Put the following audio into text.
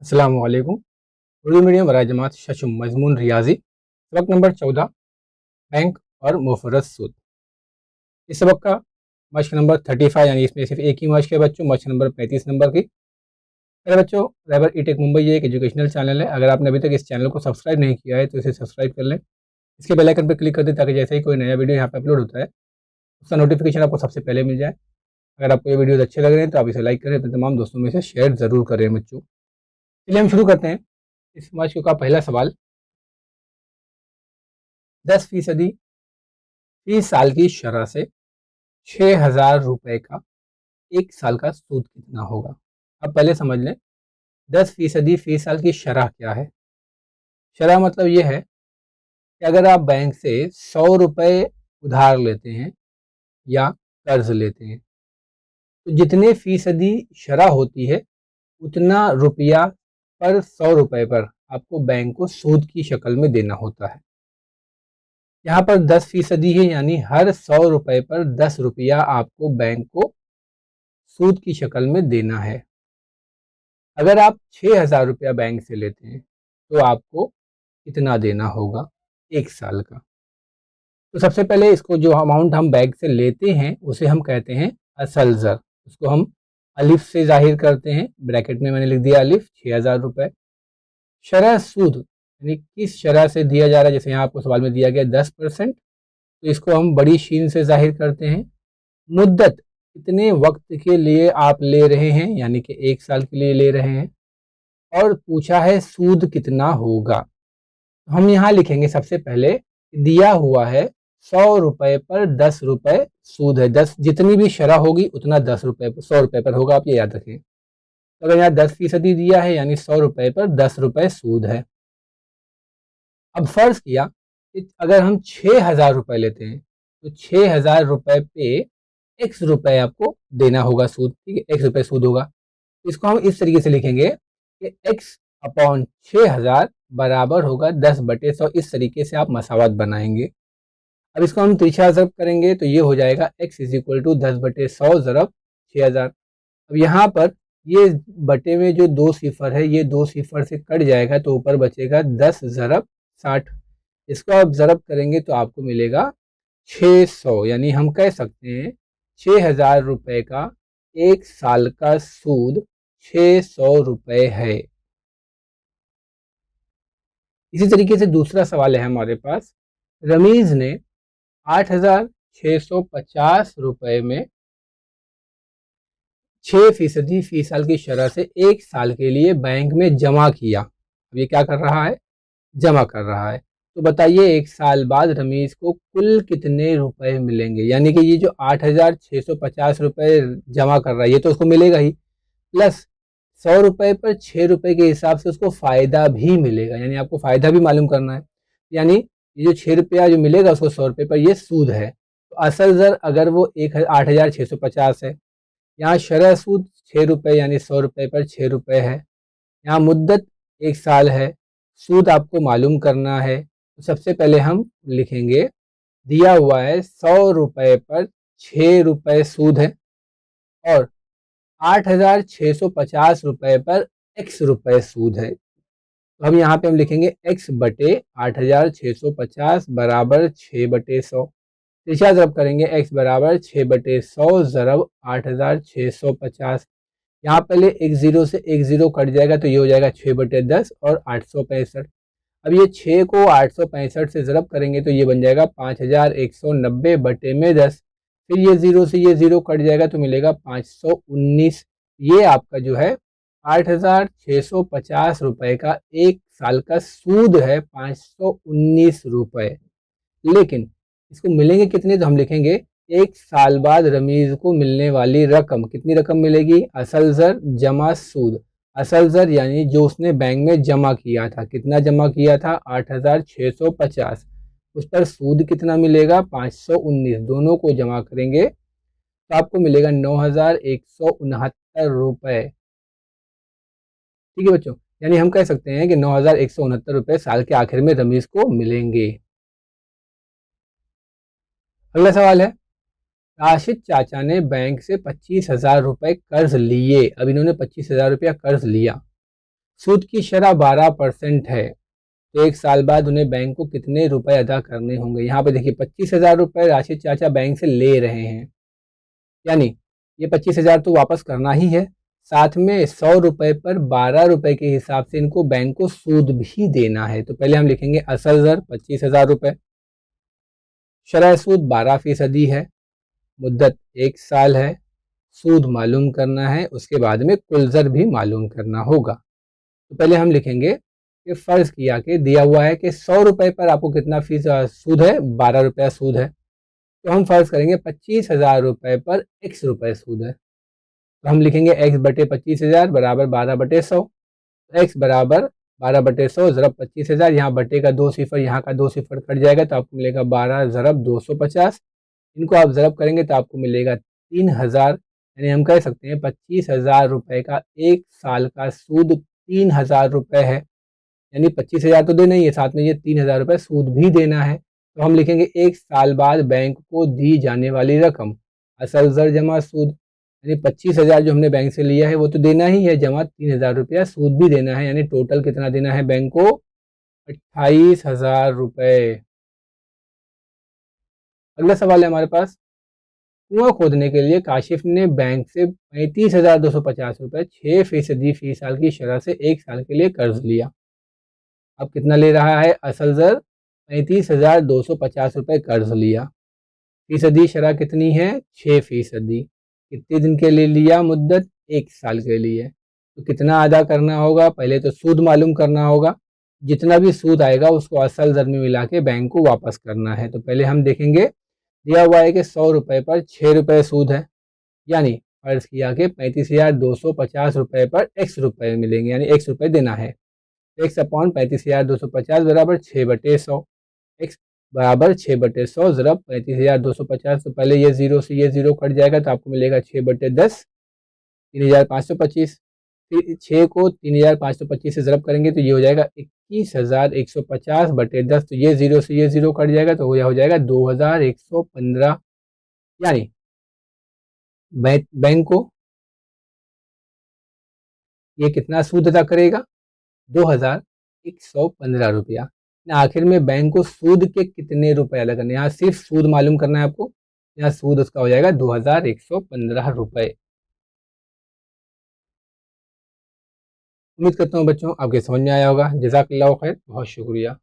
अस्सलामुअलैकुम। उर्दू मीडियम बराए जमात शशुम मजमून रियाजी सबक नंबर 14 बैंक और मुफर्रद सूद। इस सबक का मश्क नंबर 35 यानी इसमें सिर्फ एक ही मश्क है बच्चों, मश्क नंबर 35 नंबर की। अरे बच्चों, रहबर ई-टेक मुंबई ये एक एजुकेशनल चैनल है। अगर आपने अभी तक इस चैनल को सब्सक्राइब नहीं किया है तो इसे सब्सक्राइब कर लें, इसके बेल आइकन पर क्लिक कर दें ताकि जैसे ही कोई नया वीडियो यहाँ पर अपलोड होता है उसका नोटिफिकेशन आपको सबसे पहले मिल जाए। अगर आपको ये वीडियो अच्छे लग रहे हैं तो आप इसे लाइक करें, अपने तमाम दोस्तों में से शेयर ज़रूर करें बच्चों। चलिए हम शुरू करते हैं। इस मश्क का पहला सवाल, 10% फी साल की शरह से 6,000 रुपये का एक साल का सूद कितना होगा। अब पहले समझ लें 10% फी साल की शरह क्या है। शरह मतलब ये है कि अगर आप बैंक से 100 रुपये उधार लेते हैं या कर्ज लेते हैं तो जितने फीसदी शरह होती है उतना रुपया पर 100 रुपये पर आपको बैंक को सूद की शक्ल में देना होता है। यहाँ पर 10% है, यानी हर 100 रुपये पर 10 रुपया आपको बैंक को सूद की शक्ल में देना है। अगर आप 6,000 रुपया बैंक से लेते हैं तो आपको कितना देना होगा एक साल का। तो सबसे पहले इसको जो अमाउंट हम बैंक से लेते हैं उसे हम कहते हैं असल ज़र। उसको हम अलिफ से जाहिर करते हैं, ब्रैकेट में मैंने लिख दिया अलिफ 6,000 रुपये। शरह सूद यानी किस शरह से दिया जा रहा है, जैसे यहाँ आपको सवाल में दिया गया 10%, तो इसको हम बड़ी शीन से जाहिर करते हैं। मुद्दत कितने वक्त के लिए आप ले रहे हैं, यानी कि एक साल के लिए ले रहे हैं, और पूछा है सूद कितना होगा। हम यहाँ लिखेंगे सबसे पहले दिया हुआ है 100 रुपये पर 10 रुपये सूद है। 10 जितनी भी शरह होगी उतना 10 रुपये 100 रुपये पर होगा, आप ये याद रखें। तो अगर यहाँ 10% दिया है यानी 100 रुपये पर 10 रुपये सूद है। अब फर्ज किया कि अगर हम 6,000 रुपये लेते हैं तो 6,000 रुपये पे x रुपये आपको देना होगा सूद, ठीक है, x रुपये सूद होगा। इसको हम इस तरीके से लिखेंगे कि x अपॉन 6,000 बराबर होगा 10/100। इस तरीके से आप मसावत बनाएंगे। अब इसको हम तिरछा ज़रब करेंगे तो ये हो जाएगा x = 10/100 ज़रब 6,000। अब यहाँ पर ये बटे में जो 2 सिफर है ये 2 सिफर से कट जाएगा तो ऊपर बचेगा 10 ज़रब 60। इसको आप ज़रब करेंगे तो आपको मिलेगा 600, यानी हम कह सकते हैं 6,000 रुपये का एक साल का सूद 600 रुपये है। इसी तरीके से दूसरा सवाल है हमारे पास। रमीज़ ने 8,650 रुपये में 6% फी साल की शरह से एक साल के लिए बैंक में जमा किया। अब ये क्या कर रहा है, जमा कर रहा है। तो बताइए एक साल बाद रमीज़ को कुल कितने रुपए मिलेंगे। यानी कि ये जो 8,650 रुपये जमा कर रहा है ये तो उसको मिलेगा ही, प्लस 100 रुपये पर 6 रुपये के हिसाब से उसको फ़ायदा भी मिलेगा, यानी आपको फ़ायदा भी मालूम करना है। यानी ये जो 6 रुपया जो मिलेगा उसको 100 रुपये पर ये सूद है। तो असल ज़र अगर वो 8,650 है, यहाँ शरह सूद 6 रुपये यानी 100 रुपये पर 6 रुपये है, यहाँ मुद्दत एक साल है, सूद आपको मालूम करना है। तो सबसे पहले हम लिखेंगे दिया हुआ है 100 रुपये पर 6 रुपये सूद है और 8,650 रुपये पर x रुपये सूद है। तो हम यहाँ पे हम लिखेंगे x बटे 8,650 बराबर 6/100। तिरछा ज़रब करेंगे x बराबर 6/100 ज़रब 8,650। यहाँ पहले एक ज़ीरो से एक ज़ीरो कट जाएगा तो ये हो जाएगा 6/10 और 865। अब ये 6 को 865 से ज़रब करेंगे तो ये बन जाएगा 5,190 बटे में 10। फिर ये ज़ीरो से ये ज़ीरो कट जाएगा तो मिलेगा 519। ये आपका जो है 8,650 रुपये का एक साल का सूद है 519 रुपये। लेकिन इसको मिलेंगे कितने, तो हम लिखेंगे एक साल बाद रमीज़ को मिलने वाली रकम। कितनी रकम मिलेगी, असल ज़र जमा सूद। असल ज़र यानी जो उसने बैंक में जमा किया था, कितना जमा किया था 8,650, उस पर सूद कितना मिलेगा 519। दोनों को जमा करेंगे तो आपको मिलेगा 9,169 रुपये। ठीक है बच्चों, यानी हम कह सकते हैं कि 9,169 रुपये साल के आखिर में रमीज़ को मिलेंगे। अगला सवाल है, राशिद चाचा ने बैंक से 25,000 रुपये कर्ज लिए। अब इन्होंने 25,000 रुपया कर्ज लिया सूद की शरह 12% है, तो एक साल बाद उन्हें बैंक को कितने रुपए अदा करने होंगे। यहाँ पे देखिए 25,000 रुपये राशि चाचा बैंक से ले रहे हैं, यानी ये 25,000 तो वापस करना ही है, साथ में 100 रुपये पर 12 रुपये के हिसाब से इनको बैंक को सूद भी देना है। तो पहले हम लिखेंगे असल दर 25,000 रुपये, शरह सूद 12% है, मुद्दत 1 साल है, सूद मालूम करना है, उसके बाद में कुल दर भी मालूम करना होगा। तो पहले हम लिखेंगे कि फ़र्ज़ किया कि दिया हुआ है कि 100 रुपये पर आपको कितना सूद है, 12 रुपया सूद है, तो हम फ़र्ज़ करेंगे 25,000 रुपये पर x रुपये सूद है, तो हम लिखेंगे x बटे 25,000 बराबर 12/100, x बराबर 12/100 ज़रब 25,000, यहाँ बटे का 2 सिफर, यहाँ का 2 सिफर कट जाएगा तो आपको मिलेगा 12 ज़रब 250, इनको आप ज़रब करेंगे तो आपको मिलेगा 3,000, यानी हम कह सकते हैं 25,000 रुपये का एक साल का सूद 3,000 रुपये है, यानी 25,000 तो देना ही है, साथ में ये 3,000 रुपये सूद भी देना है। तो हम लिखेंगे एक साल बाद बैंक को दी जाने वाली रकम, असल दर जमा सूद, यानी 25,000 जो हमने बैंक से लिया है वो तो देना ही है, जमा 3,000 रुपया सूद भी देना है, यानी टोटल कितना देना है बैंक को, 28,000 रुपये। अगला सवाल है हमारे पास, कुआं खोदने के लिए काशिफ ने बैंक से 35,250 रुपये 6% फी साल की शरह से एक साल के लिए कर्ज लिया। अब कितना ले रहा है, असल दर 35,250 रुपये कर्ज लिया, फीसदी शरह कितनी है, 6%, कितने दिन के लिए लिया, मुद्दत 1 साल के लिए। तो कितना अदा करना होगा, पहले तो सूद मालूम करना होगा, जितना भी सूद आएगा उसको असल दर में मिला के बैंक को वापस करना है। तो पहले हम देखेंगे, दिया हुआ है कि 100 रुपये पर 6 रुपये सूद है, यानी फर्ज किया कि 35,250 रुपये पर x रुपये मिलेंगे, यानी x रुपये देना है, x अपॉन 35,250 बराबर 6/100, x बराबर 6/100 ज़रब 35,250, तो पहले ये जीरो से ये जीरो कट जाएगा तो आपको मिलेगा 6/10, 3,525, फिर 6 को 3,525 से ज़रब करेंगे तो ये हो जाएगा 21,150/10, तो ये जीरो से ये जीरो कट जाएगा तो यह हो जाएगा 2,115, यानी बैंक को ये कितना सूद अदा करेगा, 2,115 रुपया। आखिर में बैंक को सूद के कितने रुपए अदा करने, यहाँ सिर्फ सूद मालूम करना है आपको, यहाँ सूद उसका हो जाएगा 2,115 रुपये। उम्मीद करता हूँ बच्चों आपके समझ में आया होगा। जज़ाकल्लाह खैर, बहुत शुक्रिया।